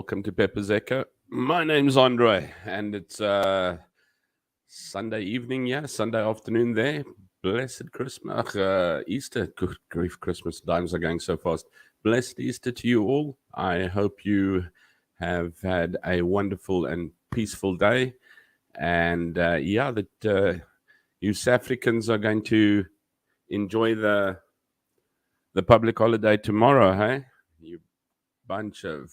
welcome to Pepper's Echo. My name's Andre, and it's Sunday evening, Sunday afternoon there. Blessed Christmas, Easter. Good grief, Christmas times are going so fast. Blessed Easter to you all. I hope you have had a wonderful and peaceful day, and that you South Africans are going to enjoy the public holiday tomorrow, hey? You bunch of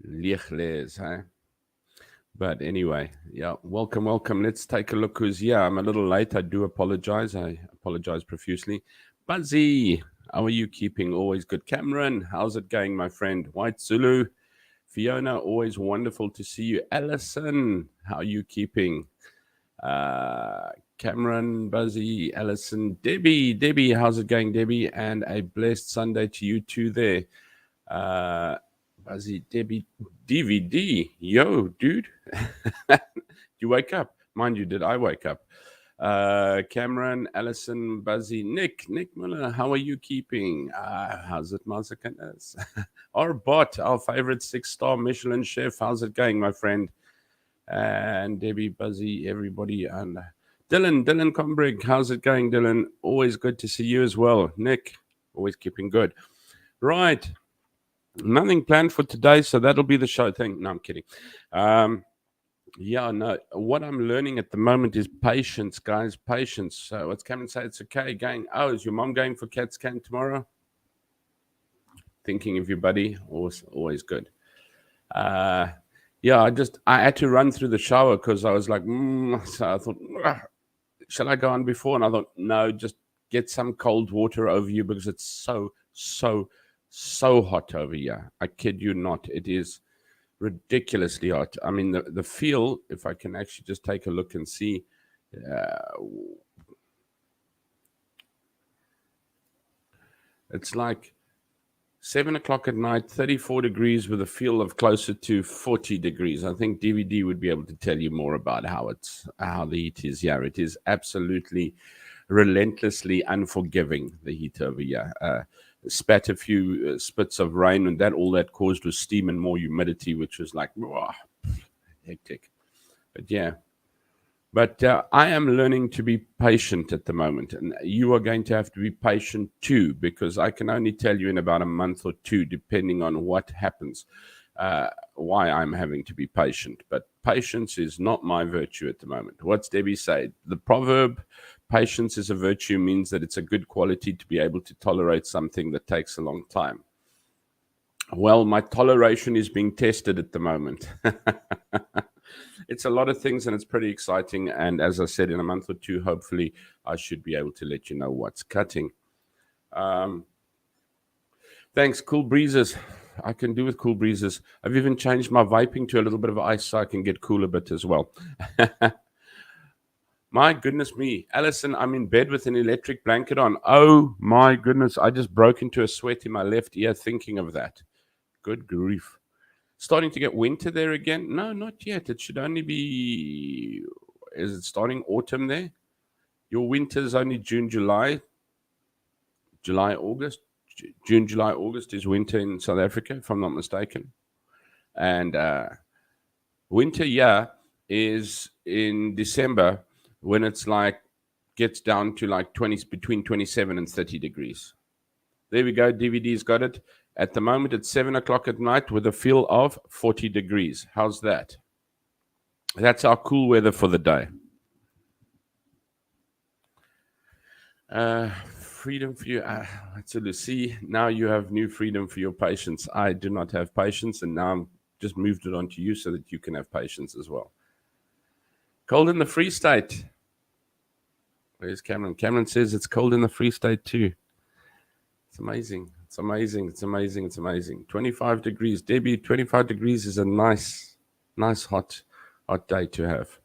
liechles, hey? But anyway, welcome. Let's take a look who's here. I'm a little late. I do apologize. I apologize profusely. Buzzy, how are you keeping? Always good. Cameron, how's it going, my friend? White Zulu. Fiona, always wonderful to see you. Allison, how are you keeping? Cameron, Buzzy, Allison, Debbie, how's it going, Debbie? And a blessed Sunday to you too there. Buzzy, Debbie, DVD, yo, dude. You wake up. Mind you, did I wake up? Cameron, Allison, Buzzy, Nick Miller, how are you keeping? How's it, Mazacanas? Our bot, our favorite 6-star Michelin chef, how's it going, my friend? And Debbie, Buzzy, everybody, and Dylan Combrigg, how's it going, Dylan? Always good to see you as well. Nick, always keeping good. Right. Nothing planned for today, so that'll be the show thing. No, I'm kidding. What I'm learning at the moment is patience, guys. Patience. So what's Cameron say? It's okay. Going. Oh, is your mom going for CAT scan tomorrow? Thinking of you, buddy. Always good. I had to run through the shower because I was like, so I thought, shall I go on before? And I thought, no, just get some cold water over you because it's so hot over here. I kid you not. It is ridiculously hot. I mean, the feel, if I can actually just take a look and see, it's like 7 o'clock at night, 34 degrees with a feel of closer to 40 degrees. I think DVD would be able to tell you more about how the heat is here. It is absolutely relentlessly unforgiving, the heat over here. Spat a few spits of rain, and all that caused was steam and more humidity, which was like, hectic. But I am learning to be patient at the moment, and you are going to have to be patient too, because I can only tell you in about a month or two, depending on what happens, why I'm having to be patient. But patience is not my virtue at the moment. What's Debbie say? The proverb, patience is a virtue, means that it's a good quality to be able to tolerate something that takes a long time. Well, my toleration is being tested at the moment. It's a lot of things, and it's pretty exciting. And as I said, in a month or two, hopefully, I should be able to let you know what's cutting. Thanks, Cool Breezes. I can do with cool breezes. I've even changed my vaping to a little bit of ice so I can get cool a bit as well. My goodness me. Allison, I'm in bed with an electric blanket on. Oh, my goodness. I just broke into a sweat in my left ear thinking of that. Good grief. Starting to get winter there again? No, not yet. It should only be... Is it starting autumn there? Your winter is only June, July. July, August. June, July, August is winter in South Africa, if I'm not mistaken. And winter, is in December when it's like gets down to like between 27 and 30 degrees. There we go. DVD's got it. At the moment, it's 7 o'clock at night with a feel of 40 degrees. How's that? That's our cool weather for the day. Freedom for you. So see, now you have new freedom for your patience. I do not have patience, and now I'm just moved it on to you so that you can have patience as well. Cold in the Free State. Where's Cameron? Cameron says it's cold in the Free State too. It's amazing. It's amazing. 25 degrees. Debbie, 25 degrees is a nice hot day to have.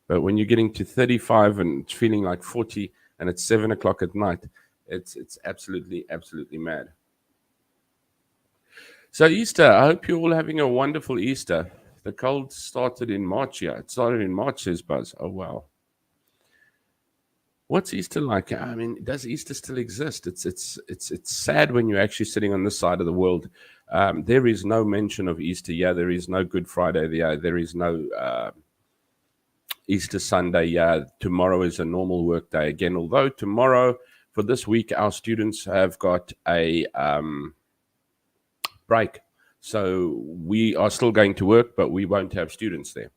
But when you're getting to 35 and it's feeling like 40 and it's 7 o'clock at night, it's absolutely mad. So Easter, I hope you're all having a wonderful Easter. The cold started in March. Yeah, it started in March, says Buzz. Oh, wow. What's Easter like? I mean, does Easter still exist? It's sad when you're actually sitting on this side of the world There is no mention of Easter. Yeah, there is no Good Friday. Yeah, there is no Easter Sunday. Yeah, tomorrow is a normal work day again. Although tomorrow, for this week, our students have got a break. So we are still going to work, but we won't have students there.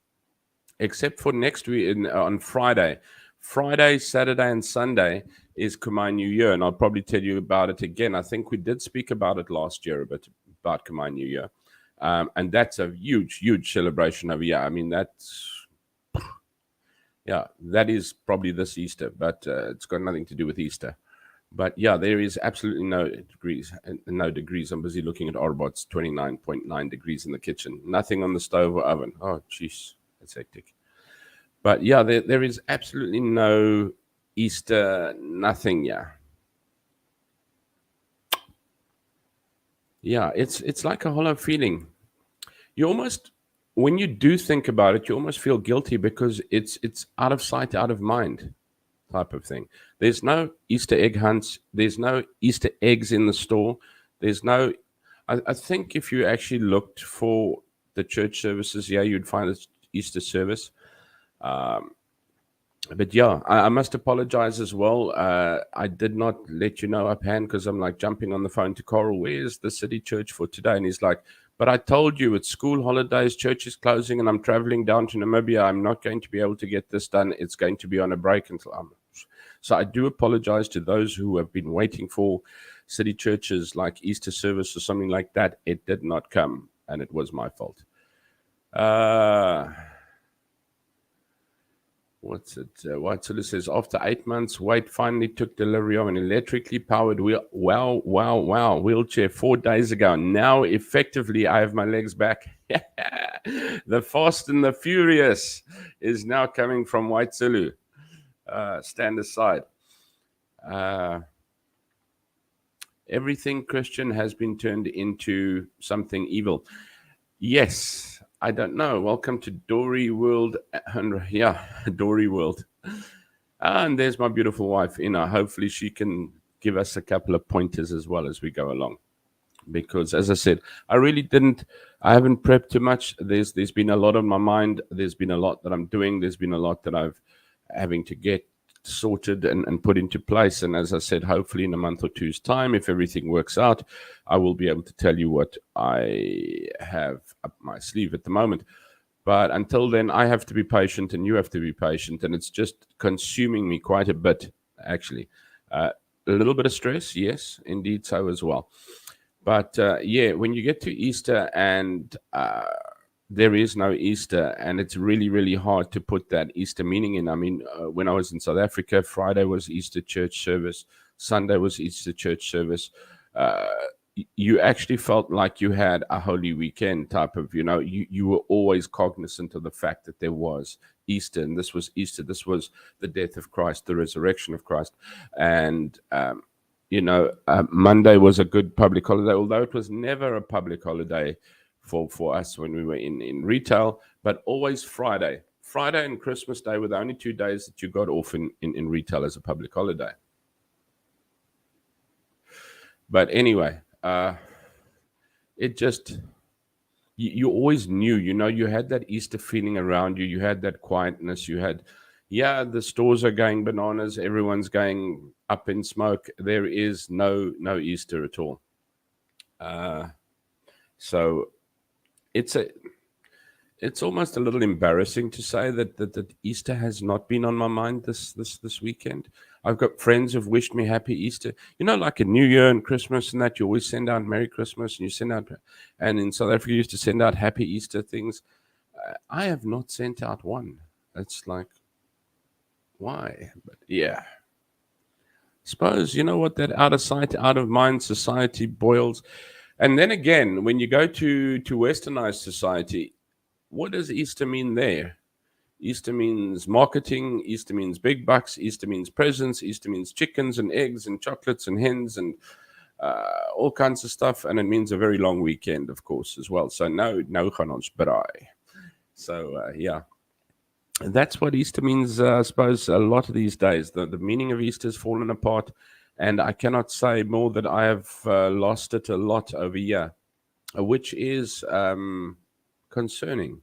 Except for next week on Friday. Friday, Saturday, and Sunday is Khmer New Year, and I'll probably tell you about it again. I think we did speak about it last year, a bit about Khmer New Year. And that's a huge, huge celebration over here. I mean, that is probably this Easter, but it's got nothing to do with Easter. But yeah, there is absolutely no degrees. No degrees. I'm busy looking at Arbot's 29.9 degrees in the kitchen. Nothing on the stove or oven. Oh, jeez, that's hectic. But yeah, there is absolutely no Easter, nothing. Yeah, yeah. It's like a hollow feeling. You almost, when you do think about it, you almost feel guilty because it's out of sight, out of mind type of thing. There's no Easter egg hunts. There's no Easter eggs in the store. There's no. I think if you actually looked for the church services, yeah, you'd find an Easter service. But yeah, I must apologize as well. I did not let you know uphand because I'm like jumping on the phone to Coral. Where's the city church for today? And he's like, but I told you it's school holidays, church is closing, and I'm traveling down to Namibia. I'm not going to be able to get this done. It's going to be on a break until I'm. So I do apologize to those who have been waiting for city churches like Easter service or something like that. It did not come, and it was my fault. What's it? Watsula says, after 8 months, Wait finally took delivery of an electrically powered wheel. Wow, wow, wow. Wheelchair 4 days ago. Now, effectively, I have my legs back. The Fast and the Furious is now coming from Waitsulu. Stand aside. Everything Christian has been turned into something evil. Yes, I don't know. Welcome to Dory World. Yeah, Dory World. And there's my beautiful wife, Ina. Hopefully, she can give us a couple of pointers as well as we go along. Because, as I said, I haven't prepped too much. There's been a lot on my mind. There's been a lot that I'm doing. There's been a lot that I've having to get sorted and put into place. And as I said, hopefully in a month or two's time, if everything works out, I will be able to tell you what I have up my sleeve at the moment. But until then, I have to be patient and you have to be patient. And it's just consuming me quite a bit, actually. A little bit of stress, yes, indeed so as well. But yeah, when you get to Easter and there is no Easter, and it's really, really hard to put that Easter meaning in. I mean, when I was in South Africa, Friday was Easter church service, Sunday was Easter church service. You actually felt like you had a holy weekend type of, you were always cognizant of the fact that there was Easter, and this was Easter. This was the death of Christ, the resurrection of Christ. And, Monday was a good public holiday, although it was never a public holiday for us when we were in retail, but always Friday. Friday and Christmas Day were the only 2 days that you got off in retail as a public holiday. But anyway, it just, you always knew, you had that Easter feeling around you. You had that quietness. You had, the stores are going bananas. Everyone's going up in smoke. There is no Easter at all. So it's almost a little embarrassing to say that Easter has not been on my mind this weekend. I've got friends who've wished me happy Easter. Like a New Year and Christmas and that, you always send out Merry Christmas and you send out, and in South Africa you used to send out Happy Easter things. I have not sent out one. It's like, why? But yeah. Suppose, what, that out of sight, out of mind society boils. And then again, when you go to westernized society, what does Easter mean there? Easter means marketing. Easter means big bucks. Easter means presents. Easter means chickens and eggs and chocolates and hens and all kinds of stuff. And it means a very long weekend, of course, as well. So no gaan ons braai. So yeah, that's what Easter means. I suppose a lot of these days, the meaning of Easter has fallen apart. And I cannot say more that I have lost it a lot over here. which is concerning,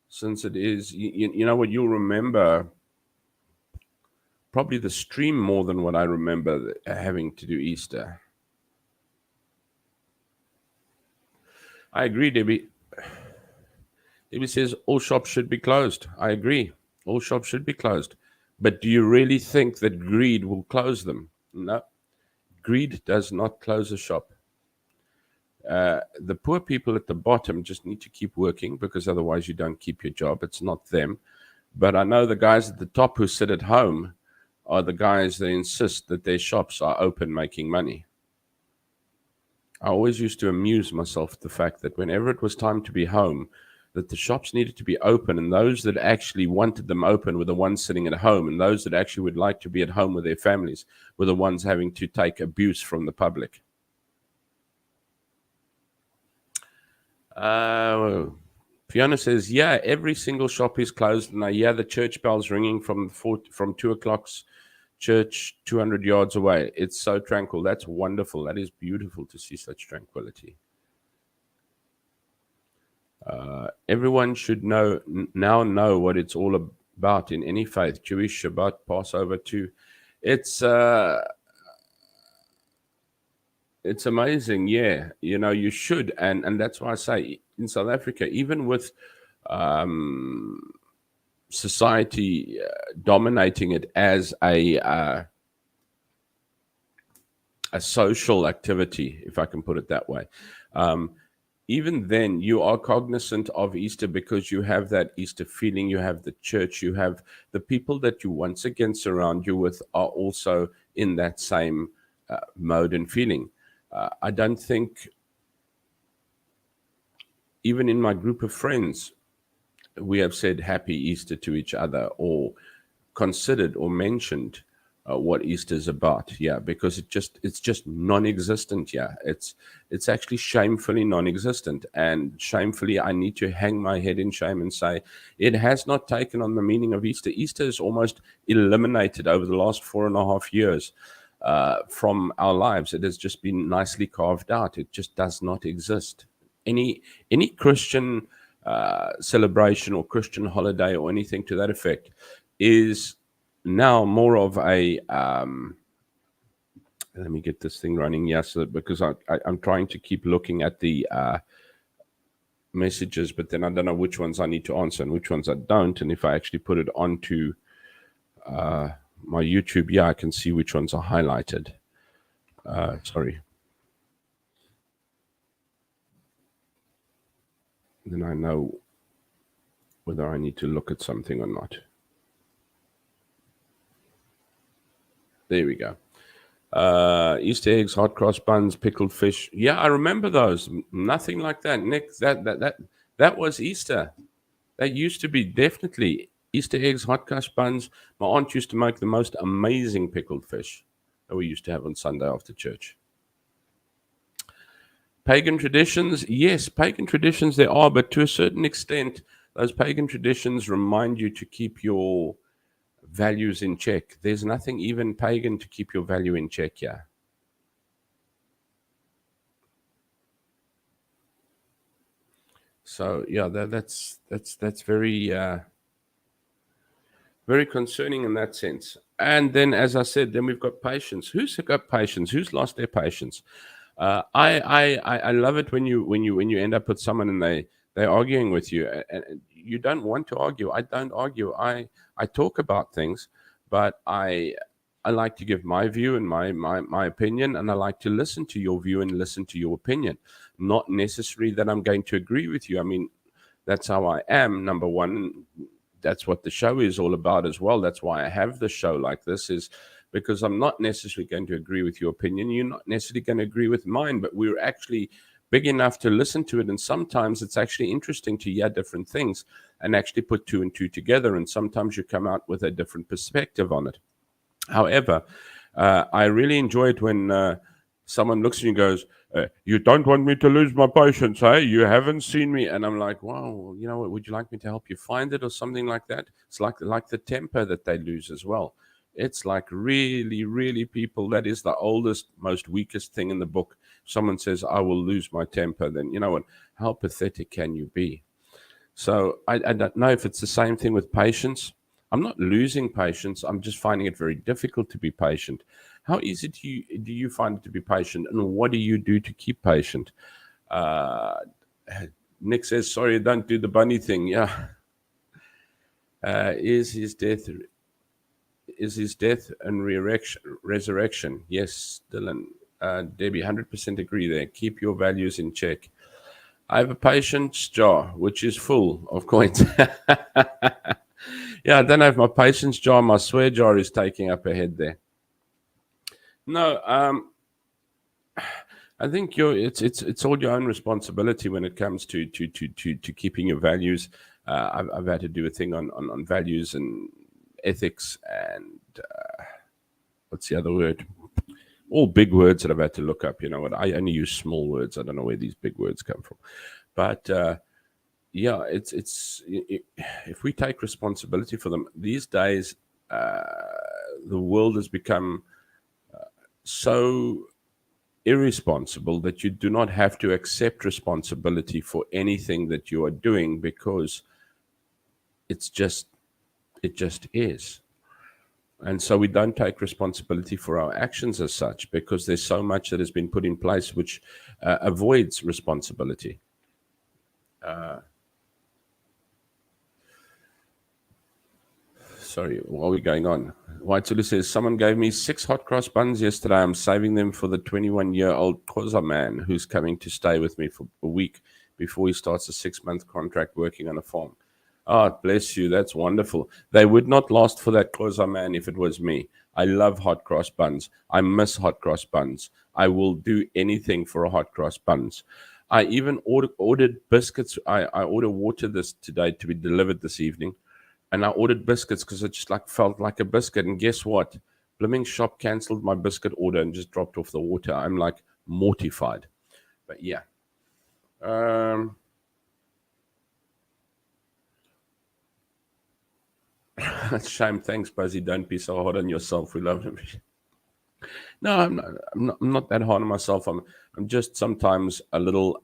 since it is, you know what, you'll remember probably the stream more than what I remember having to do Easter. I agree, Debbie. Debbie says all shops should be closed. I agree. All shops should be closed. But do you really think that greed will close them? No. Greed does not close a shop. The poor people at the bottom just need to keep working, because otherwise you don't keep your job. It's not them. But I know the guys at the top who sit at home are the guys that insist that their shops are open making money. I always used to amuse myself at the fact that whenever it was time to be home, that the shops needed to be open, and those that actually wanted them open were the ones sitting at home, and those that actually would like to be at home with their families were the ones having to take abuse from the public. Fiona says, yeah, every single shop is closed, and I hear the church bells ringing from 2 o'clock's church 200 yards away. It's so tranquil. That's wonderful. That is beautiful to see such tranquility. Everyone should now know what it's all about in any faith. Jewish, Shabbat, Passover too. It's amazing, yeah. You know, you should, and that's why I say in South Africa, even with society dominating it as a social activity, if I can put it that way. Even then, you are cognizant of Easter, because you have that Easter feeling. You have the church, you have the people that you once again surround you with are also in that same mode and feeling. I don't think, even in my group of friends, we have said Happy Easter to each other, or considered or mentioned what Easter is about. Yeah, because it's just non-existent. Yeah, it's actually shamefully non-existent, and shamefully I need to hang my head in shame and say it has not taken on the meaning of Easter. Easter is almost eliminated over the last 4.5 years from our lives. It has just been nicely carved out. It just does not exist. Any Christian celebration or Christian holiday or anything to that effect is now more of a let me get this thing running. Yes, because I'm trying to keep looking at the messages, but then I don't know which ones I need to answer and which ones I don't. And if I actually put it onto my YouTube, yeah, I can see which ones are highlighted. Sorry. Then I know whether I need to look at something or not. There we go. Easter eggs, hot cross buns, pickled fish. Yeah, I remember those. Nothing like that, Nick. That was Easter. That used to be definitely Easter eggs, hot cross buns. My aunt used to make the most amazing pickled fish that we used to have on Sunday after church. Pagan traditions, yes, pagan traditions there are, but to a certain extent, those pagan traditions remind you to keep your values in check. There's nothing even pagan to keep your value in check here. So yeah, that's very very concerning in that sense. And then, as I said, then we've got patience. Who's got patience? Who's lost their patience? I love it when you end up with someone and they're arguing with you, and you don't want to argue. I don't argue. I talk about things, but I like to give my view and my opinion, and I like to listen to your view and listen to your opinion. Not necessarily that I'm going to agree with you. I mean, that's how I am, number one. That's what the show is all about as well. That's why I have the show like this, is because I'm not necessarily going to agree with your opinion. You're not necessarily going to agree with mine, but we're actually big enough to listen to it. And sometimes it's actually interesting to hear different things and actually put two and two together. And sometimes you come out with a different perspective on it. However, I really enjoy it when someone looks at you and goes, you don't want me to lose my patience, eh? You haven't seen me. And I'm like, wow, you know what, would you like me to help you find it or something like that? It's like the temper that they lose as well. It's like really, really people, that is the oldest, most weakest thing in the book. someone says, I will lose my temper, then you know what? How pathetic can you be? So I don't know if it's the same thing with patience. I'm not losing patience. I'm just finding it very difficult to be patient. How easy do you find it to be patient, and what do you do to keep patient? Uh, Nick says, "Sorry, don't do the bunny thing." Yeah, is his death and resurrection? Yes, Dylan. Debbie, 100% agree there. Keep your values in check. I have a patience jar which is full of coins. Yeah, I don't know if my patience jar, my swear jar is taking up a head there. No, I think it's all your own responsibility when it comes to keeping your values. I've had to do a thing on values and ethics and what's the other word? All big words that I've had to look up. You know what? I only use small words. I don't know where these big words come from, but yeah, if we take responsibility for them these days, the world has become so irresponsible that you do not have to accept responsibility for anything that you are doing because it's just it just is. And so we don't take responsibility for our actions as such because there's so much that has been put in place which avoids responsibility. Sorry, while we're going on, Waitulu says, someone gave me 6 hot cross buns yesterday. I'm saving them for the 21-year-old Xhosa man who's coming to stay with me for a week before he starts a 6-month contract working on a farm. Oh, bless you. That's wonderful. They would not last for that Xhosa man if it was me. I love hot cross buns. I miss hot cross buns. I will do anything for a hot cross buns. I even ordered biscuits. I ordered water this today to be delivered this evening, and I ordered biscuits because it just like felt like a biscuit. And guess what? Blooming shop cancelled my biscuit order and just dropped off the water. I'm like mortified. But yeah. Um, Shame. Thanks, Buzzy. Don't be so hard on yourself. We love him. No, I'm not that hard on myself. I'm just sometimes a little,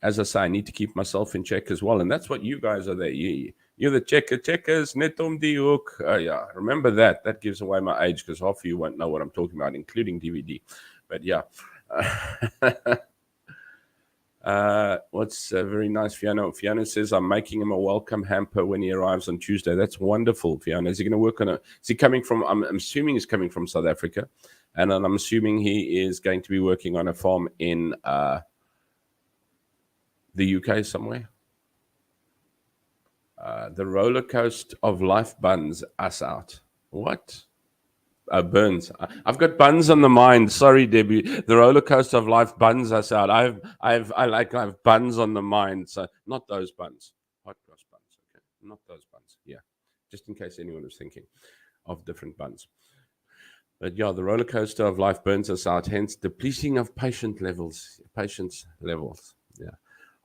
as I say, I need to keep myself in check as well. And that's what you guys are there. You're the checkers, netom die hook. Yeah, remember that. That gives away my age because half of you won't know what I'm talking about, including DVD. But yeah. What's very nice, Fiona? Fiona says, I'm making him a welcome hamper when he arrives on Tuesday. That's wonderful, Fiona. Is he going to work on it? Is he coming from, I'm assuming he's coming from South Africa. And I'm assuming he is going to be working on a farm in the UK somewhere. The roller coaster of life buns us out. What? Burns. I've got buns on the mind. Sorry, Debbie. The roller coaster of life buns us out. I have buns on the mind. So not those buns. Hot cross buns. Okay, not those buns. Yeah, just in case anyone was thinking of different buns. But yeah, the roller coaster of life burns us out. Hence, depleting of patience levels. Yeah,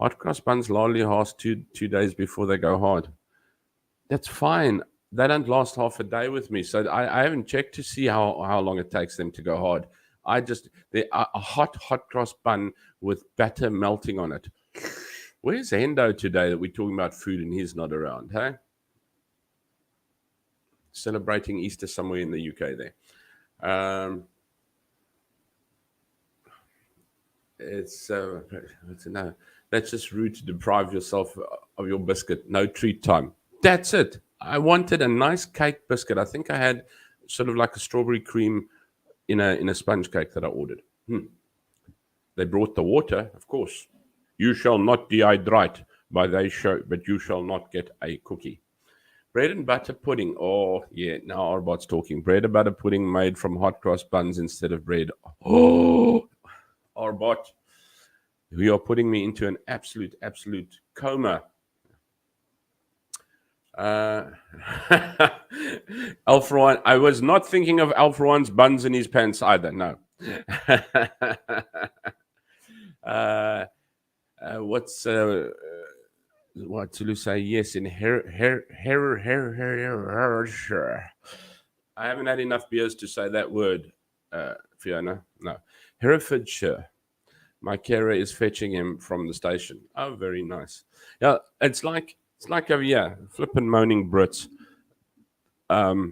hot cross buns largely last two days before they go hard. That's fine. They don't last half a day with me, so I haven't checked to see how long it takes them to go hard. I just they a hot cross bun with batter melting on it. Where's Hendo today that we're talking about food and he's not around? Hey, celebrating Easter somewhere in the UK there. It's no. That's just rude to deprive yourself of your biscuit. No treat time. That's it. I wanted a nice cake biscuit. I think I had sort of like a strawberry cream in a sponge cake that I ordered. They brought the water, of course. You shall not dehydrate by they show, but you shall not get a cookie. Bread and butter pudding. Oh, yeah. Now Arbot's talking. Bread and butter pudding made from hot cross buns instead of bread. Oh, Arbot. You are putting me into an absolute coma. Alfred, I was not thinking of Alfred's buns in his pants either. No. What's what Zulu say? Yes, in Herefordshire. I haven't had enough beers to say that word, Fiona. No, Herefordshire. My carer is fetching him from the station. Oh, very nice. Yeah, it's like over here, flippin' moaning Brits. They're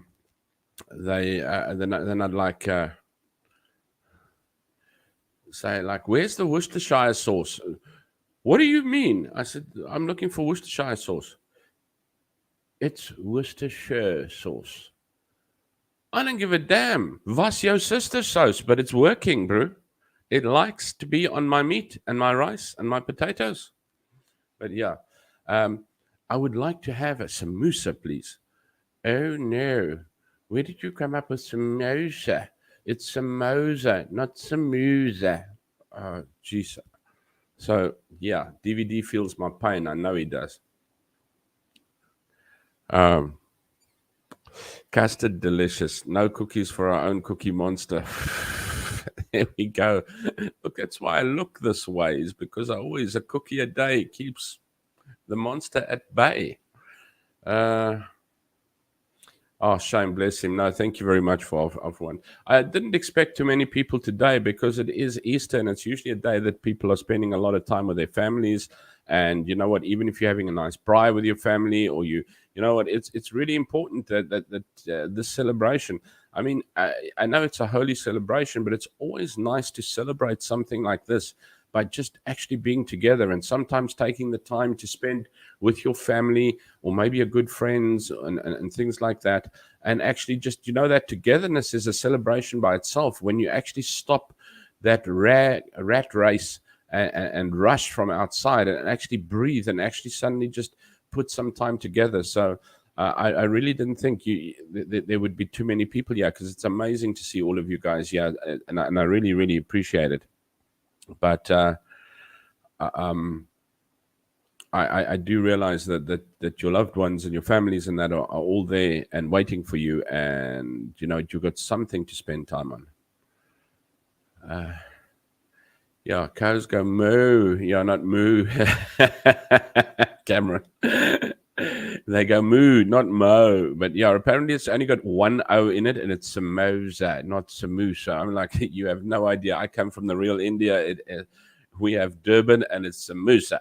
not like say like, where's the Worcestershire sauce? What do you mean? I said, I'm looking for Worcestershire sauce. It's Worcestershire sauce. I don't give a damn. Was your sister's sauce, but it's working, bro. It likes to be on my meat and my rice and my potatoes. But yeah, um, I would like to have a samosa, please. Oh no, where did you come up with samosa? It's samosa, not samosa. Oh, jeez. So yeah, DVD feels my pain. I know he does. Um, Custard delicious. No cookies for our own cookie monster. There we go. Look, that's why I look this way, is because I always a cookie a day keeps the monster at bay. Uh, oh, shame, bless him. No, thank you very much for one. I didn't expect too many people today because it is Easter and it's usually a day that people are spending a lot of time with their families. And you know what? Even if you're having a nice braai with your family, or you know what? It's really important that this celebration. I mean, I know it's a holy celebration, but it's always nice to celebrate something like this by just actually being together and sometimes taking the time to spend with your family or maybe your good friends and things like that. And actually, just, that togetherness is a celebration by itself when you actually stop that rat race and rush from outside and actually breathe and actually suddenly just put some time together. So I really didn't think there would be too many people here, because it's amazing to see all of you guys here, and I really, really appreciate it. But I do realize that your loved ones and your families and that are all there and waiting for you, and you've got something to spend time on. Yeah, cows go moo. Yeah, not moo. Cameron. They go moo, not mo. But yeah, apparently it's only got one O in it, and it's samosa, not samosa. I'm like, you have no idea. I come from the real India. We have Durban, and it's samosa.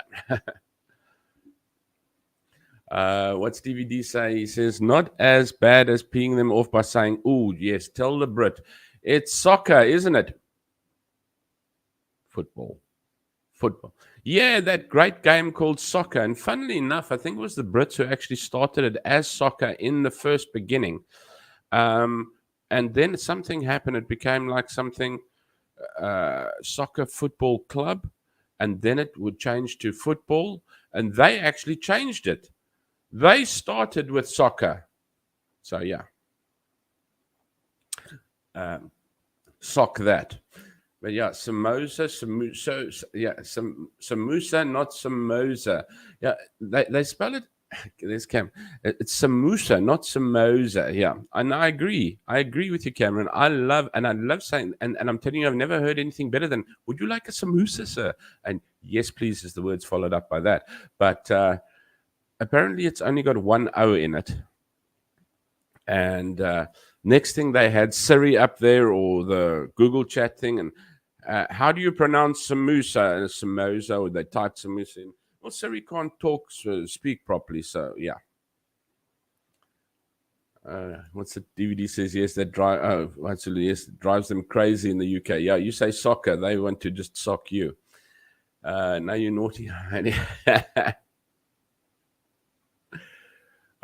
What's DVD say? He says, not as bad as peeing them off by saying, "Oh yes, tell the Brit, it's soccer, isn't it?" Football. Football. Yeah, that great game called soccer. And funnily enough, I think it was the Brits who actually started it as soccer in the first beginning. Um, and then something happened. It became like something soccer football club. And then it would change to football. And they actually changed it. They started with soccer. So, yeah, sock that. But yeah, samosa, not samosa. Yeah, they spell it. There's Cam. It's samosa, not samosa. Yeah, and I agree. I agree with you, Cameron. I love saying, and I'm telling you, I've never heard anything better than, "Would you like a samosa, sir?" And yes, please, is the words followed up by that. But apparently, it's only got one O in it. And next thing, they had Siri up there, or the Google chat thing, and how do you pronounce samosa and samosa? Or they typed samosa in. Well, Siri can't speak properly, so yeah. What's the DVD says? Yes, that drive. Oh, actually, yes, it drives them crazy in the UK. Yeah, you say soccer, they want to just sock you. Now you're naughty.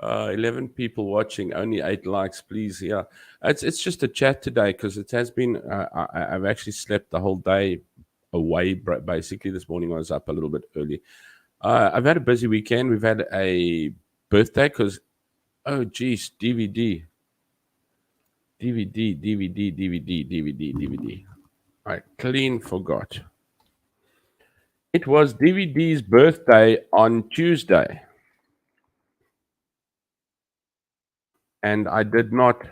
11 people watching, only 8 likes, please. Yeah, it's just a chat today because it has been. I've actually slept the whole day away. Basically, this morning I was up a little bit early. I've had a busy weekend. We've had a birthday because, oh geez, DVD. I clean forgot. It was DVD's birthday on Tuesday, and I did not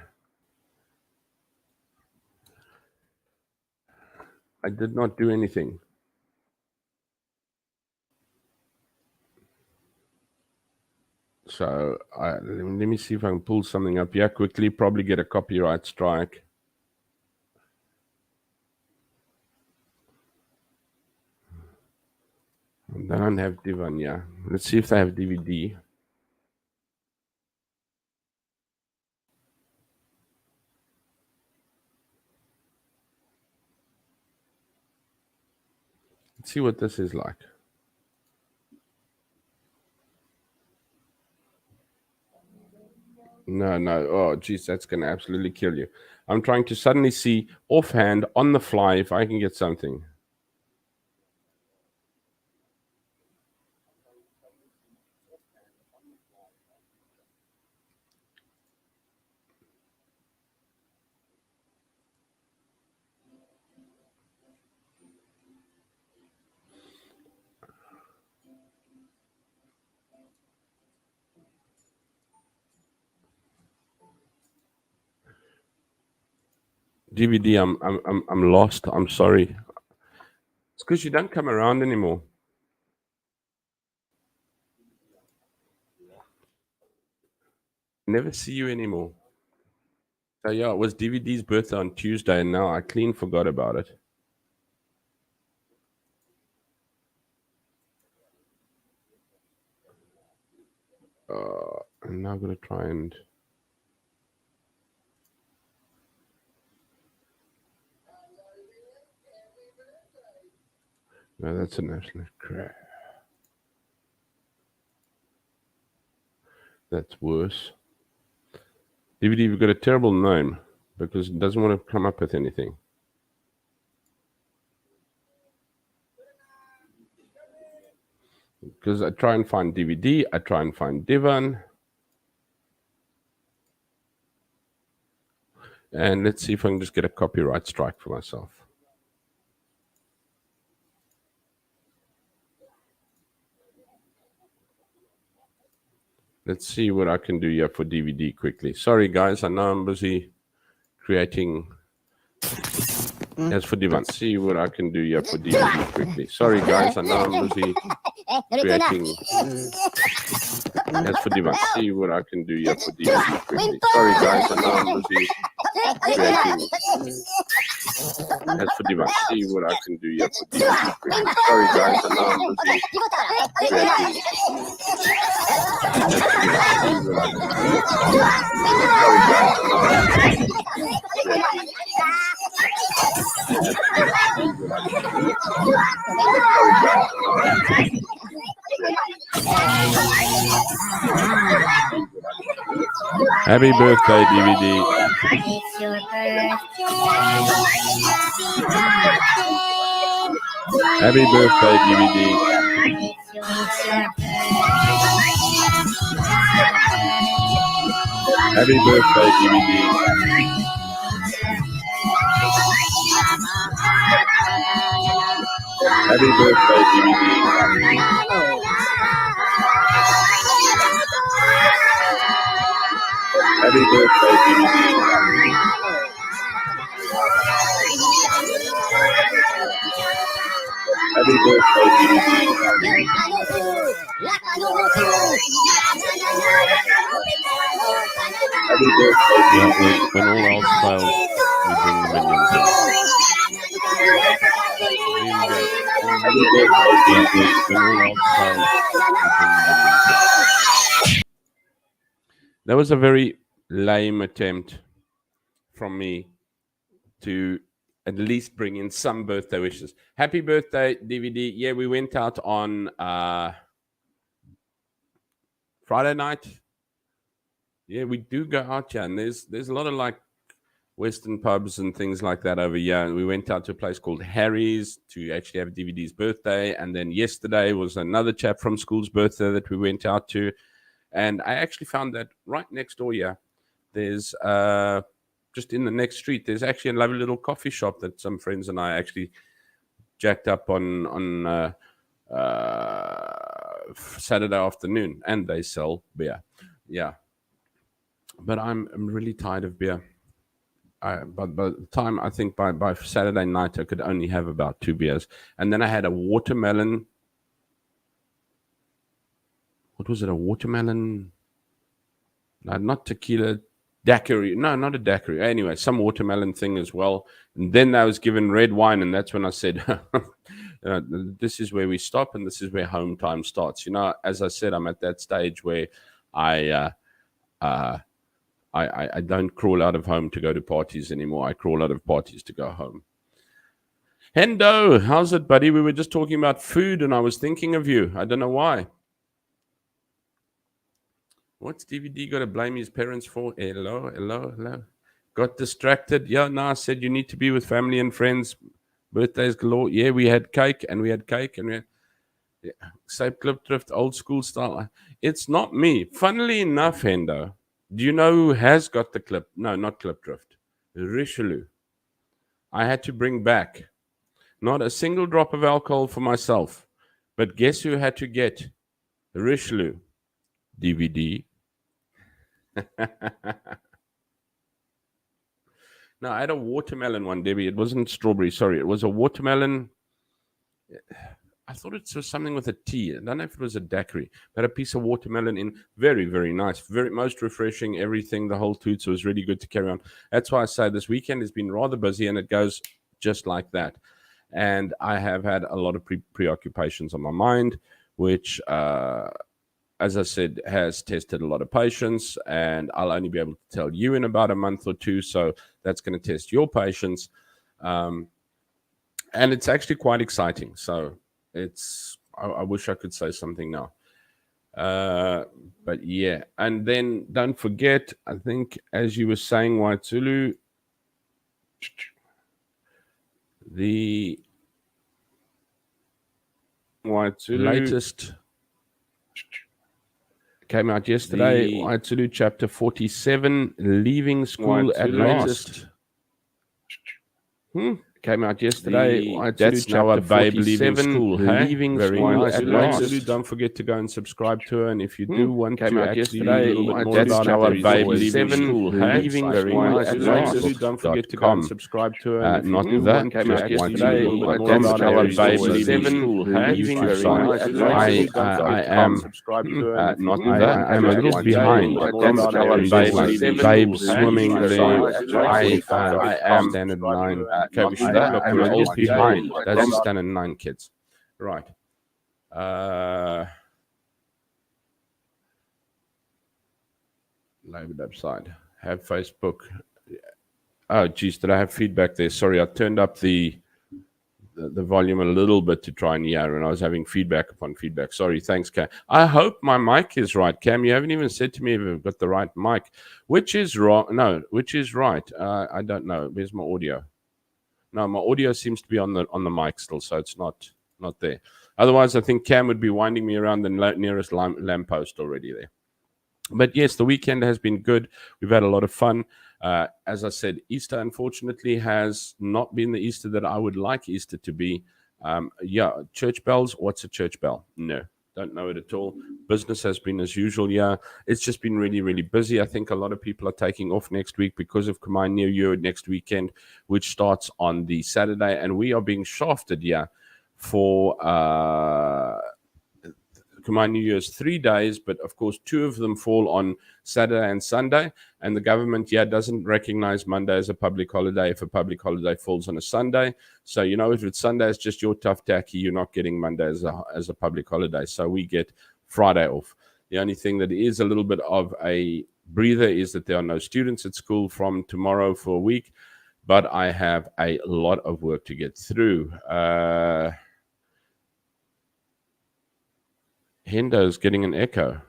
do anything. So let me see if I can pull something up here quickly. Probably get a copyright strike. They don't have Divan, yeah. Let's see if they have DVD. Let's see what this is like. No. Oh, geez, that's going to absolutely kill you. I'm trying to suddenly see offhand on the fly if I can get something. DVD, I'm lost. I'm sorry. It's because you don't come around anymore. Never see you anymore. So yeah, it was DVD's birthday on Tuesday, and now I clean forgot about it. I'm now gonna try and. No, that's an absolute crap. That's worse. DVD, you've got a terrible name because it doesn't want to come up with anything. Because I try and find DVD, I try and find Divan. And let's see if I can just get a copyright strike for myself. Let's see what I can do here for DVD quickly. Sorry, guys, I know I'm busy creating. As for Divan, see what I can do here for DVD quickly. Sorry, guys, I know I'm busy creating. As for Divan, see what I can do here for DVD quickly. Sorry, guys, I know I'm busy creating. As for Divan, see what I can do here for DVD quickly. Sorry, guys, I know I'm busy creating. Happy birthday, DVD. It's your birthday. Happy birthday, DVD. Happy birthday, DVD. Happy birthday, DVD. Happy birthday, DVD. Happy birthday, DVD. Happy birthday, DVD. When all else fails, we bring the minions in. Happy birthday, DVD. When all else fails, we bring the minions in. That was a very lame attempt from me to at least bring in some birthday wishes. Happy birthday, DVD. Yeah, we went out on Friday night. Yeah, we do go out here, and there's a lot of like Western pubs and things like that over here. And we went out to a place called Harry's to actually have DVD's birthday. And then yesterday was another chap from school's birthday that we went out to. And I actually found that right next door here, there's just in the next street, there's actually a lovely little coffee shop that some friends and I actually jacked up on Saturday afternoon, and they sell beer. Yeah, but I'm really tired of beer. But by the time I think by Saturday night, I could only have about 2 beers, and then I had a watermelon. What was it? A watermelon? Not tequila, daiquiri. No, not a daiquiri. Anyway, some watermelon thing as well. And then I was given red wine, and that's when I said, this is where we stop, and this is where home time starts. As I said, I'm at that stage where I, I don't crawl out of home to go to parties anymore. I crawl out of parties to go home. Hendo, how's it, buddy? We were just talking about food, and I was thinking of you. I don't know why. What's DVD got to blame his parents for? Hello. Got distracted. Yeah, no, I said you need to be with family and friends. Birthdays galore. Yeah, we had cake, and we had Safe Clip Drift, old school style. It's not me. Funnily enough, Hendo, do you know who has got the clip? No, not Clip Drift. Richelieu. I had to bring back not a single drop of alcohol for myself. But guess who had to get Richelieu DVD? No, I had a watermelon one, Debbie. It wasn't strawberry. Sorry, it was a watermelon. I thought it was something with a T. I don't know if it was a daiquiri, but a piece of watermelon in. Very, very nice. Very most refreshing. Everything, the whole toots was really good to carry on. That's why I say this weekend has been rather busy, and it goes just like that. And I have had a lot of preoccupations on my mind, which, as I said, has tested a lot of patience. And I'll only be able to tell you in about a month or two. So that's going to test your patience. And it's actually quite exciting. So I wish I could say something now. But yeah. And then don't forget, I think, as you were saying, White Zulu, the latest came out yesterday. White Zulu chapter 47, leaving school at last. Came out yesterday. That's now a babe leaving school. Leaving school at last. Don't forget to go and subscribe to her. And if you do want to actually a little bit more about our babe leaving school, leaving school at last. Don't forget to go and subscribe to her. Not that. That's our babe leaving school. Leaving school at last. I am not that. I'm a little behind. That's our babe swimming there. I am standard 9. Look, we're all behind. That's standard 9 kids. Right. Leave it upside. Have Facebook. Oh, geez, did I have feedback there? Sorry, I turned up the volume a little bit to try and hear, and I was having feedback upon feedback. Sorry, thanks, Cam. I hope my mic is right. Cam, you haven't even said to me if I've got the right mic. Which is wrong? No, which is right? I don't know. Where's my audio? No, my audio seems to be on the mic still, so it's not there. Otherwise, I think Cam would be winding me around the nearest lamppost already there. But yes, the weekend has been good. We've had a lot of fun. As I said, Easter, unfortunately, has not been the Easter that I would like Easter to be. Church bells. What's a church bell? No, don't know it at all. Business has been as usual. Yeah, it's just been really, really busy. I think a lot of people are taking off next week because of Khmer New Year next weekend, which starts on the Saturday. And we are being shafted, for Khmer New Year's 3 days, but of course 2 of them fall on Saturday and Sunday, and the government doesn't recognize Monday as a public holiday if a public holiday falls on a Sunday. So if it's Sunday, it's just your tough tacky, you're not getting Monday as a public holiday. So we get Friday off. The only thing that is a little bit of a breather is that there are no students at school from tomorrow for a week, but I have a lot of work to get through. Hendo's getting an echo.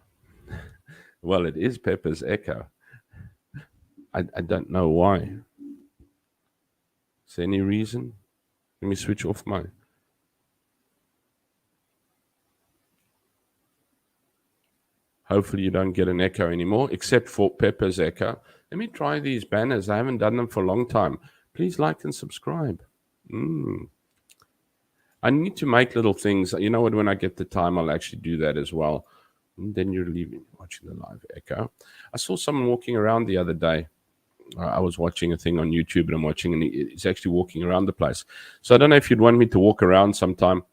Well, it is Pepper's echo. I don't know why. Is there any reason? Let me switch off my... Hopefully you don't get an echo anymore, except for Pepper's echo. Let me try these banners. I haven't done them for a long time. Please like and subscribe. I need to make little things. You know what? When I get the time, I'll actually do that as well. And then you're watching the live echo. I saw someone walking around the other day. I was watching a thing on YouTube, and I'm watching, and he's actually walking around the place. So I don't know if you'd want me to walk around sometime.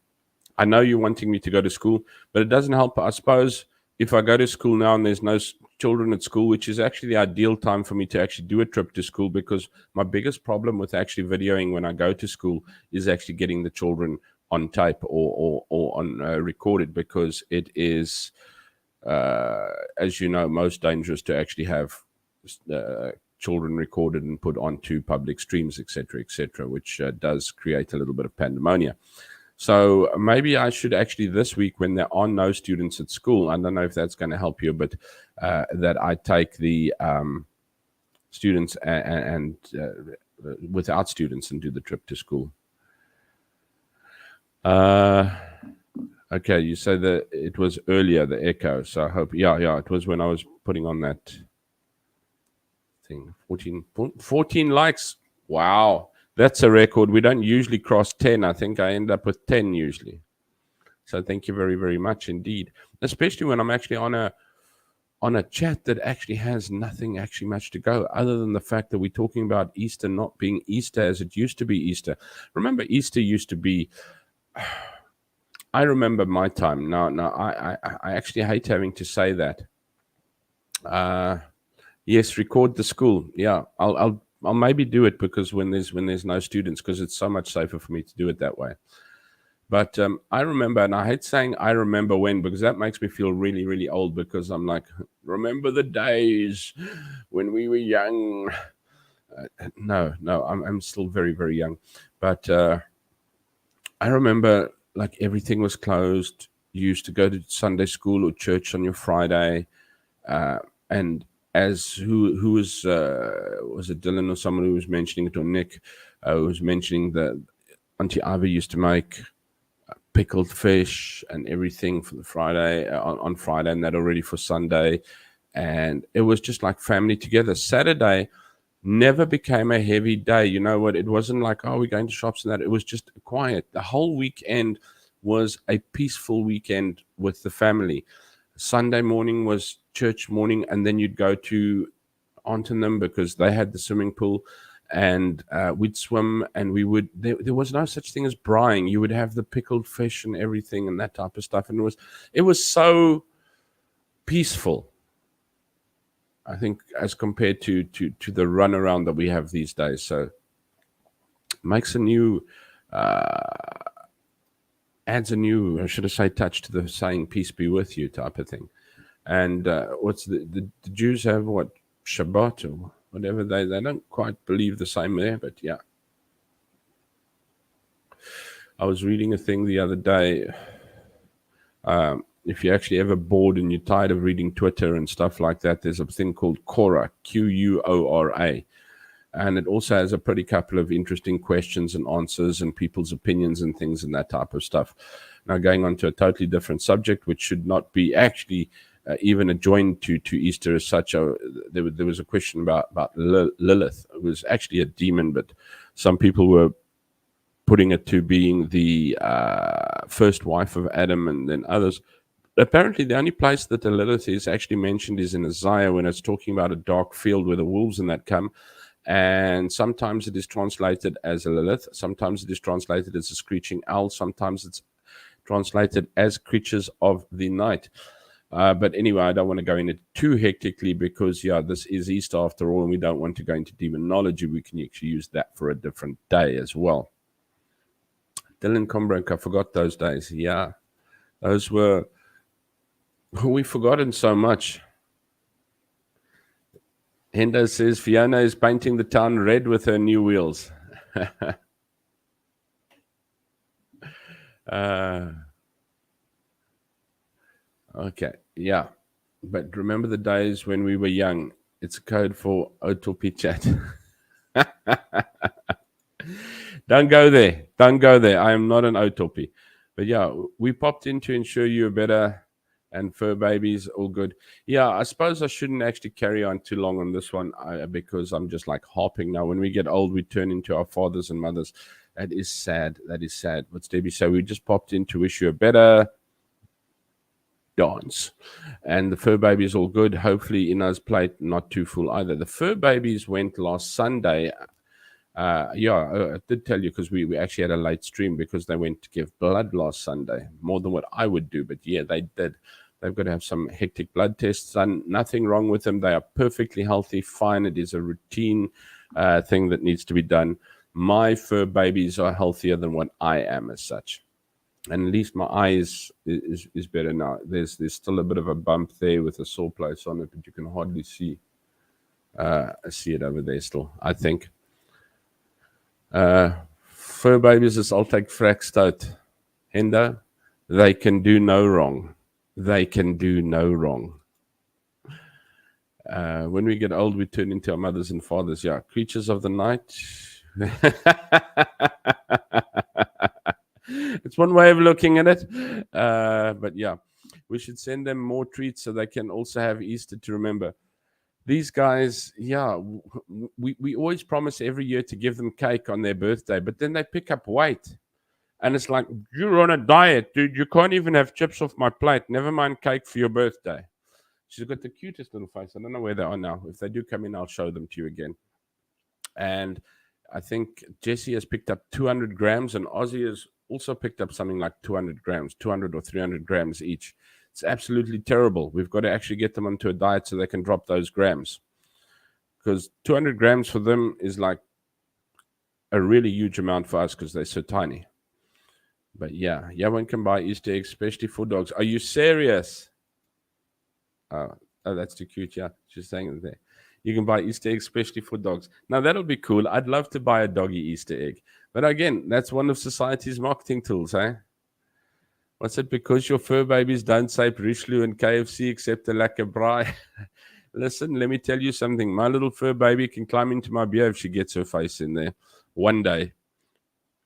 I know you're wanting me to go to school, but it doesn't help. I suppose if I go to school now and there's no children at school, which is actually the ideal time for me to actually do a trip to school, because my biggest problem with actually videoing when I go to school is actually getting the children on tape or on recorded, because it is, as you know, most dangerous to actually have children recorded and put onto public streams, etc., which does create a little bit of pandemonium. So maybe I should actually this week, when there are no students at school, I don't know if that's going to help you, but that I take the students and without students and do the trip to school. Okay, you say that it was earlier, the echo. So I hope, yeah, it was when I was putting on that thing. 14 likes. Wow. That's a record. We don't usually cross 10. I think I end up with 10 usually. So thank you very, very much indeed. Especially when I'm actually on a chat that actually has nothing actually much to go, other than the fact that we're talking about Easter not being Easter as it used to be Easter. Remember, Easter used to be, I remember my time. No, I actually hate having to say that. Yes, record the school. Yeah, I'll maybe do it, because when there's no students, because it's so much safer for me to do it that way. But I remember, and I hate saying I remember when, because that makes me feel really, really old, because I'm like, remember the days when we were young. No, I'm still very, very young. But I remember, like, everything was closed. You used to go to Sunday school or church on your Friday. And as who was it Dylan or someone who was mentioning it, or Nick was mentioning that Auntie Ivy used to make pickled fish and everything for the Friday on Friday, and that already for Sunday, and it was just like family together. Saturday never became a heavy day. You know what? It wasn't like, oh, we're going to shops and that. It was just quiet. The whole weekend was a peaceful weekend with the family. Sunday morning was church morning, and then you'd go to Aunt and them, because they had the swimming pool, and we'd swim, and we would. There was no such thing as braaiing. You would have the pickled fish and everything and that type of stuff, and it was so peaceful. I think, as compared to the runaround that we have these days. So makes a new adds a new, I should have say, touch to the saying "peace be with you" type of thing. And what's the Jews have, what, Shabbat or whatever, they don't quite believe the same there, but yeah. I was reading a thing the other day. If you're actually ever bored and you're tired of reading Twitter and stuff like that, there's a thing called Quora, Quora, and it also has a pretty couple of interesting questions and answers and people's opinions and things and that type of stuff. Now, going on to a totally different subject, which should not be actually even adjoined to Easter as such. There was a question about Lilith. It was actually a demon, but some people were putting it to being the first wife of Adam, and then others. Apparently, the only place that the Lilith is actually mentioned is in Isaiah, when it's talking about a dark field where the wolves and that come. And sometimes it is translated as a Lilith. Sometimes it is translated as a screeching owl. Sometimes it's translated as creatures of the night. But anyway, I don't want to go into it too hectically, because, yeah, this is Easter after all, and we don't want to go into demonology. We can actually use that for a different day as well. Dylan Combrink, I forgot those days. Yeah, those were... We've forgotten so much. Hendo says Fiona is painting the town red with her new wheels. Okay, yeah. But remember the days when we were young. It's a code for Otopie chat. Don't go there. Don't go there. I am not an Otopie. But yeah, we popped in to ensure you are better, and fur babies, all good. Yeah, I suppose I shouldn't actually carry on too long on this one, because I'm just like harping now. When we get old, we turn into our fathers and mothers. That is sad. That is sad. What's Debbie say? We just popped in to wish you a better dance. And the fur baby is all good. Hopefully Ina's plate not too full either. The fur babies went last Sunday. I did tell you, because we actually had a late stream, because they went to give blood last Sunday, more than what I would do. But yeah, they did. They've got to have some hectic blood tests done. Nothing wrong with them. They are perfectly healthy, fine. It is a routine thing that needs to be done. My fur babies are healthier than what I am as such. And at least my eye is better now. There's still a bit of a bump there with a sore place on it, but you can hardly see it over there still, I think. Fur babies is I'll take Frakstout. Hendo, they can do no wrong. They can do no wrong. When we get old, we turn into our mothers and fathers. Yeah, creatures of the night. It's one way of looking at it. But yeah, we should send them more treats so they can also have Easter to remember. These guys, yeah, we always promise every year to give them cake on their birthday, but then they pick up weight. And it's like, you're on a diet, dude. You can't even have chips off my plate. Never mind cake for your birthday. She's got the cutest little face. I don't know where they are now. If they do come in, I'll show them to you again. And I think Jessie has picked up 200 grams, and Ozzy has also picked up something like 200 grams, 200 or 300 grams each. It's absolutely terrible. We've got to actually get them onto a diet so they can drop those grams. Because 200 grams for them is like a really huge amount for us because they're so tiny. But yeah, one can buy Easter eggs, especially for dogs. Are you serious? Oh, that's too cute. Yeah, she's saying it there. You can buy Easter eggs, especially for dogs. Now, that'll be cool. I'd love to buy a doggy Easter egg. But again, that's one of society's marketing tools, eh? What's it? Because your fur babies don't say Richelieu and KFC except a lekker braai. Listen, let me tell you something. My little fur baby can climb into my beer if she gets her face in there one day.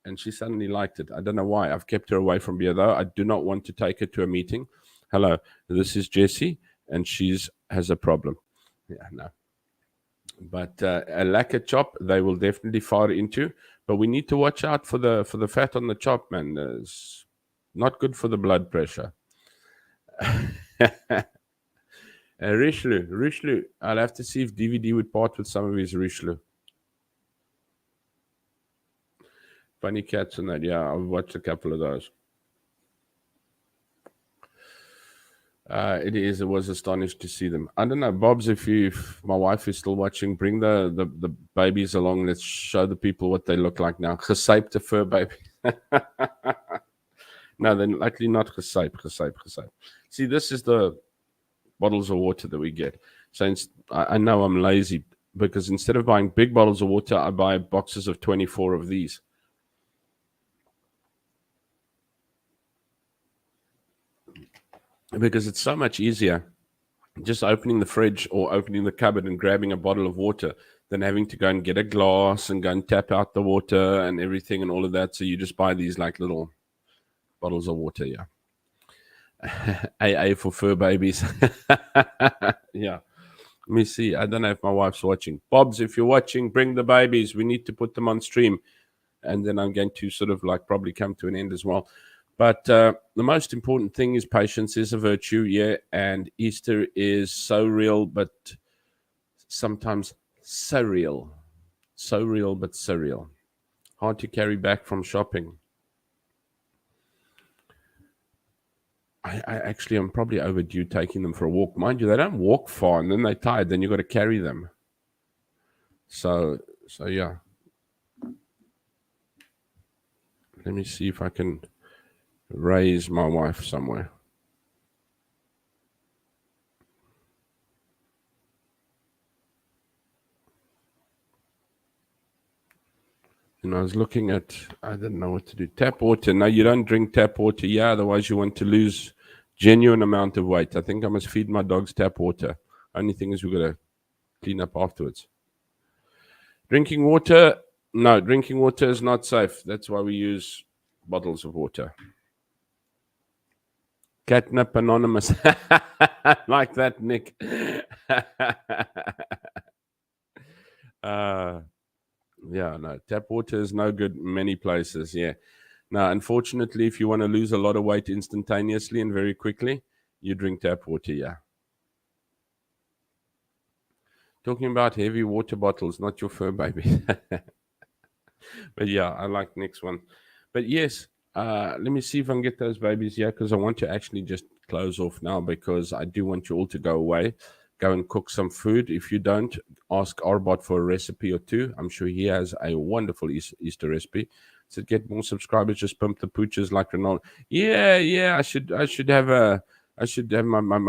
And she suddenly liked it. I don't know why. I've kept her away from beer, though. I do not want to take her to a meeting. Hello, this is Jessie, and she's has a problem. Yeah, no. But a lacquer chop, they will definitely fire into. But we need to watch out for the fat on the chop, man. It's not good for the blood pressure. Richelieu. I'll have to see if DVD would part with some of his Richelieu. Funny cats and that. Yeah, I've watched a couple of those. It was astonished to see them. I don't know, Bobs, if my wife is still watching, bring the babies along. Let's show the people what they look like now. Gesypte fur baby. No, they're likely not gesype. See, this is the bottles of water that we get. So I know I'm lazy because instead of buying big bottles of water, I buy boxes of 24 of these. Because it's so much easier just opening the fridge or opening the cupboard and grabbing a bottle of water than having to go and get a glass and go and tap out the water and everything and all of that. So you just buy these like little bottles of water, yeah. AA for fur babies. Yeah. Let me see. I don't know if my wife's watching. Bobs, if you're watching, bring the babies. We need to put them on stream. And then I'm going to sort of like probably come to an end as well. But the most important thing is patience is a virtue, yeah. And Easter is so real, but sometimes surreal. So real, but surreal. Hard to carry back from shopping. I actually am probably overdue taking them for a walk. Mind you, they don't walk far, and then they're tired. Then you've got to carry them. So yeah. Let me see if I can raise my wife somewhere. And I was looking at, I didn't know what to do. Tap water. No, you don't drink tap water. Yeah, otherwise you want to lose genuine amount of weight. I think I must feed my dogs tap water. Only thing is we've got to clean up afterwards. Drinking water. No, drinking water is not safe. That's why we use bottles of water. Catnip Anonymous. Like that, Nick. Yeah, no, tap water is no good in many places. Yeah. Now, unfortunately, if you want to lose a lot of weight instantaneously and very quickly, you drink tap water. Yeah. Talking about heavy water bottles, not your fur baby. But yeah, I like next one. But yes, let me see if I can get those babies here because I want to actually just close off now because I do want you all to go away. Go and cook some food. If you don't, ask Arbot for a recipe or two. I'm sure he has a wonderful Easter recipe. To get more subscribers, just pump the pooches like Ronaldo. Yeah. I should have my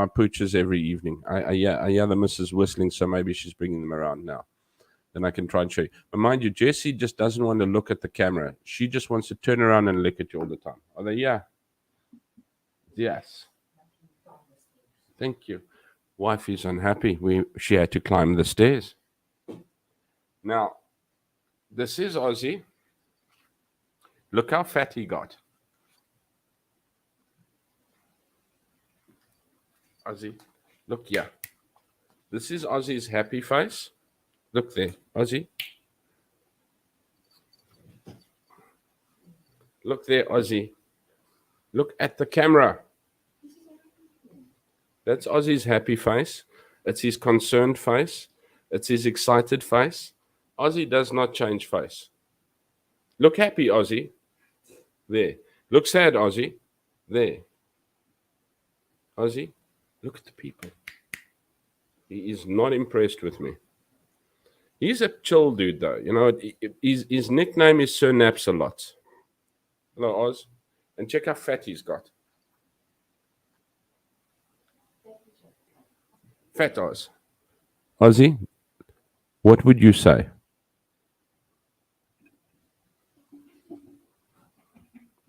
pooches every evening. I hear the missus whistling, so maybe she's bringing them around now. Then I can try and show you. But mind you, Jessie just doesn't want to look at the camera. She just wants to turn around and lick at you all the time. Are they? Yeah. Yes. Thank you. Wife is unhappy. She had to climb the stairs. Now, this is Ozzy. Look how fat he got. Ozzy, look here. This is Ozzy's happy face. Look there, Ozzy. Look there, Ozzy. Look at the camera. That's Ozzy's happy face. It's his concerned face. It's his excited face. Ozzy does not change face. Look happy, Ozzy. There. Look sad, Ozzy. There. Ozzy, look at the people. He is not impressed with me. He's a chill dude, though. You know, his nickname is Sir Naps a lot. Hello, Oz. And check how fat he's got. Fat Oz. Ozzy, what would you say?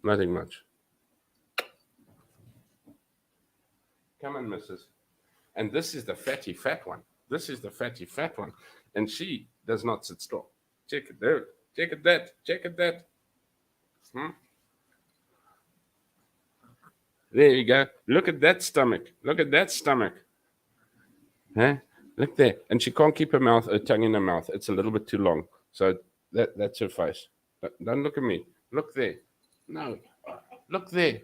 Nothing much. Come on, missus. And this is the fatty fat one. This is the fatty fat one. And she does not sit still. Check it there. Check it that. Check it that. There you go. Look at that stomach. Look at that stomach. Huh? Look there. And she can't keep her tongue in her mouth. It's a little bit too long. So that's her face. Don't look at me. Look there. No. Look there.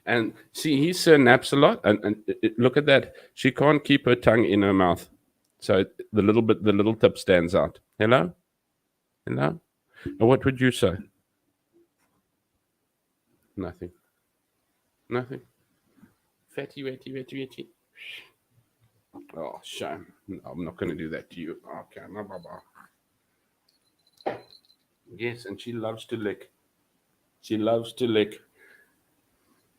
And see, he naps a lot. And look at that. She can't keep her tongue in her mouth. So the little tip stands out. Hello? Hello? And what would you say? Nothing. Nothing. Fatty. Oh, shame. No, I'm not going to do that to you. Okay, no, baba. Yes, and she loves to lick. She loves to lick.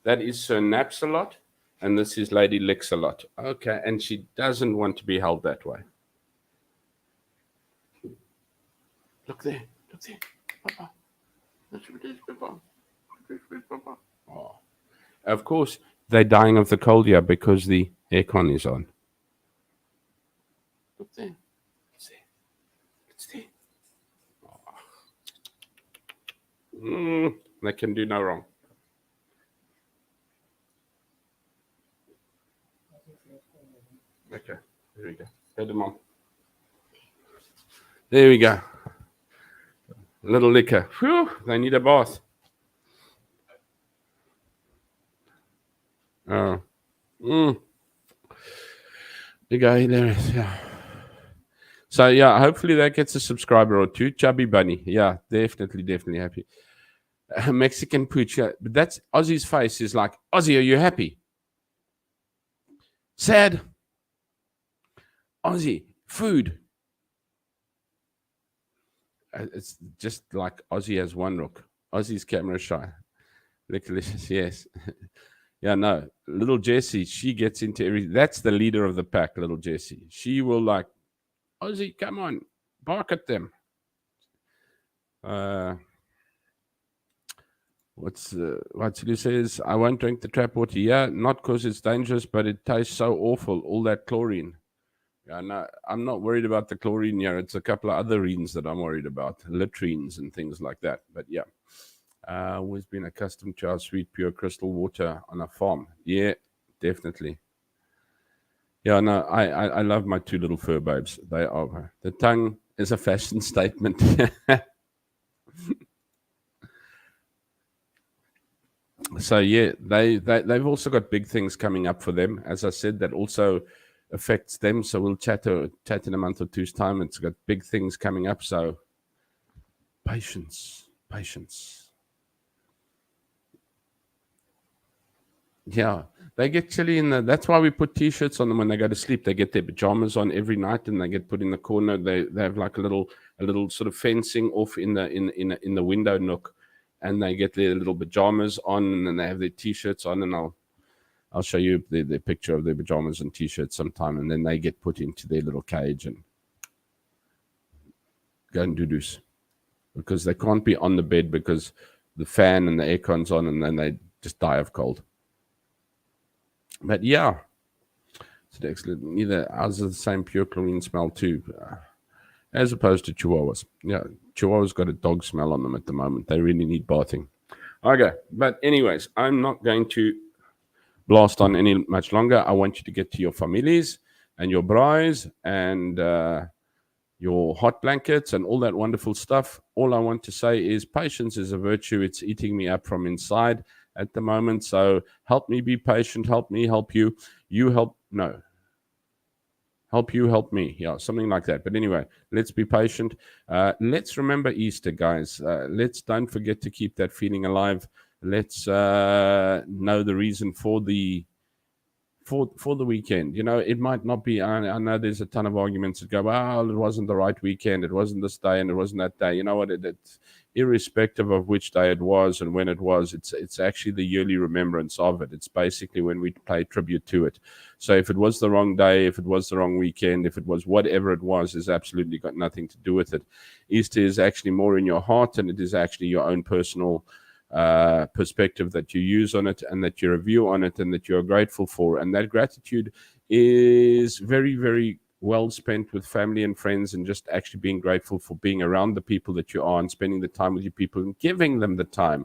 That is Sir Naps a lot, and this is Lady Licks a lot. Okay, and she doesn't want to be held that way. Look there. Look there. Papa. That's what it is, Papa. Papa. Oh. Of course, they're dying of the cold here because the aircon is on. Look there. It's there. It's there. Oh. They can do no wrong. Okay, there we go. Go to Mom. There we go. A little liquor. Whew, they need a bath. Oh. There you go. Yeah. So, yeah, hopefully that gets a subscriber or two. Chubby Bunny. Yeah, definitely happy. Mexican pooch. Yeah, but that's Ozzy's face is like, Ozzy, are you happy? Sad. Ozzy, food. It's just like Ozzy has one look. Ozzy's camera shy. Delicious, yes. Yeah, no. Little Jessie, she gets into everything. That's the leader of the pack, little Jessie. She will like, Ozzy, come on, bark at them. What says, I won't drink the trap water. Yeah, not because it's dangerous, but it tastes so awful. All that chlorine. Yeah, no, I'm not worried about the chlorine here. It's a couple of other reens that I'm worried about, latrines and things like that. But yeah, always been accustomed to our sweet, pure crystal water on a farm. Yeah, definitely. Yeah, no, I love my two little fur babes. They are. The tongue is a fashion statement. So yeah, they've also got big things coming up for them. As I said, that also affects them. So we'll chat in a month or two's time. It's got big things coming up. So patience, patience. Yeah, they get chilly in the. That's why we put t-shirts on them when they go to sleep. They get their pajamas on every night, and they get put in the corner. They have like a little sort of fencing off in the window nook, and they get their little pajamas on, and then they have their t-shirts on. And I'll show you the picture of their pajamas and t-shirts sometime, and then they get put into their little cage and go and do this because they can't be on the bed because the fan and the aircon's on, and then they just die of cold. But yeah, it's excellent. Neither ours are the same pure chlorine smell too, as opposed to Chihuahuas. Yeah, Chihuahuas got a dog smell on them at the moment. They really need bathing. Okay, but anyways, I'm not going to blast on any much longer. I want you to get to your families and your braais and your hot blankets and all that wonderful stuff. All I want to say is patience is a virtue. It's eating me up from inside at the moment. So help me be patient. Help me help you. You help. No. Help you, help me. Yeah, something like that. But anyway, let's be patient. Let's remember Easter, guys. Let's don't forget to keep that feeling alive. Let's know the reason for the weekend. You know, it might not be. I know there's a ton of arguments that go, well, it wasn't the right weekend. It wasn't this day and it wasn't that day. You know what? It's irrespective of which day it was and when it was. It's actually the yearly remembrance of it. It's basically when we pay tribute to it. So if it was the wrong day, if it was the wrong weekend, if it was whatever it was, has absolutely got nothing to do with it. Easter is actually more in your heart, and it is actually your own personal perspective that you use on it, and that you review on it, and that you're grateful for. And that gratitude is very, very well spent with family and friends, and just actually being grateful for being around the people that you are and spending the time with your people and giving them the time.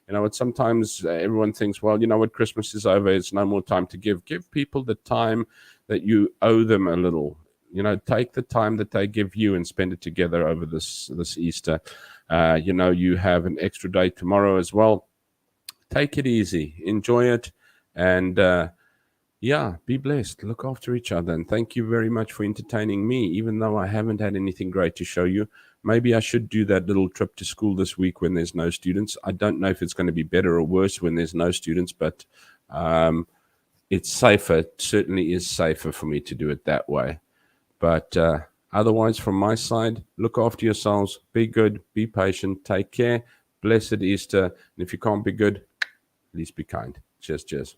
You know, sometimes everyone thinks, well, you know what, Christmas is over, it's no more time to give. Give people the time that you owe them a little. You know, take the time that they give you and spend it together over this Easter. You know, you have an extra day tomorrow as well. Take it easy, enjoy it, and yeah, be blessed. Look after each other, and thank you very much for entertaining me, even though I haven't had anything great to show you. Maybe I should do that little trip to school this week when there's no students. I don't know if it's going to be better or worse when there's no students, but it's safer. It certainly is safer for me to do it that way. But otherwise, from my side, look after yourselves, be good, be patient, take care. Blessed Easter. And if you can't be good, at least be kind. Cheers, cheers.